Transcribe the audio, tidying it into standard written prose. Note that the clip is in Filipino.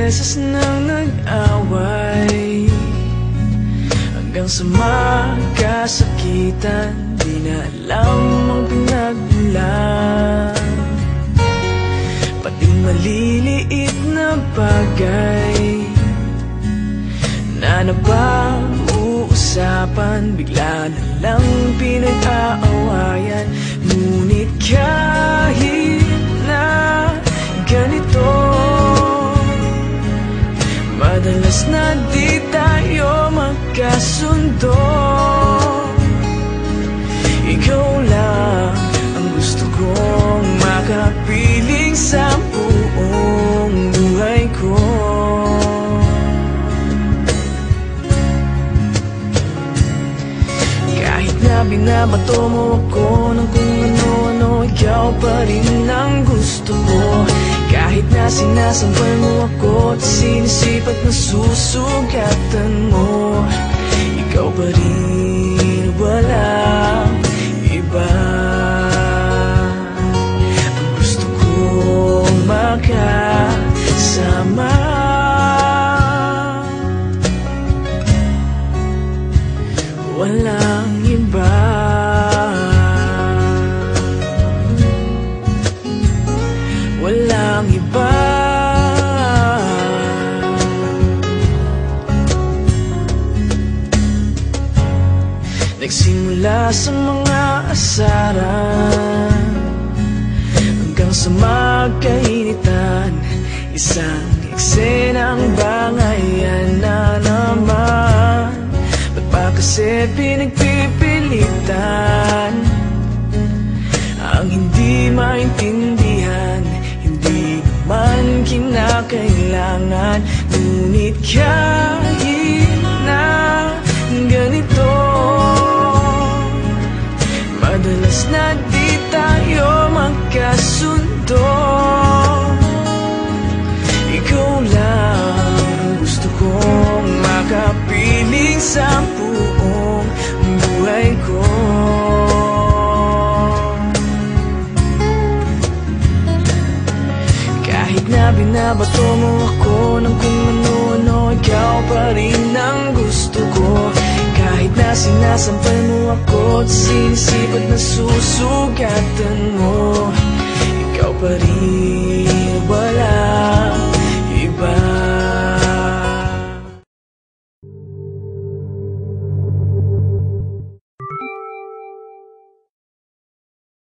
beses nang nag-away, hanggang sa magkasakitan, di na alam ang pinagmulan. Pati maliliit na bagay na napag-uusapan, bigla na lang pinag-aawayan. Ngunit kahit na ganito, madalas na di tayo magkasundo. Ikaw lang ang gusto kong makapiling sa buong buhay ko. Kahit na binabato mo ako ng kung ano-ano, ikaw pa rin ang gusto ko. Kahit na sinasampal mo ako at sinisipat na susugatan mo, ikaw pa rin, walang iba. Ang gusto kong makasama, walang iba. Walang iba. Nagsimula sa mga asaran hanggang sa magkainitan, isang eksenang bangayan na naman. Ba't ba kasi pinagpipilitan ang hindi maintindihan? Hindi naman kinakailangan. Ngunit kahit na ganito, madalas na di tayo magkasundo. Ikaw lang ang gusto kong makapiling sa buong buhay ko. Kahit na binabato mo ako ng kung ano-ano, ikaw pa rin ang gusto ko. Kahit na sinasampal mo ako at sinisipat na susugatan mo, ikaw pa rin,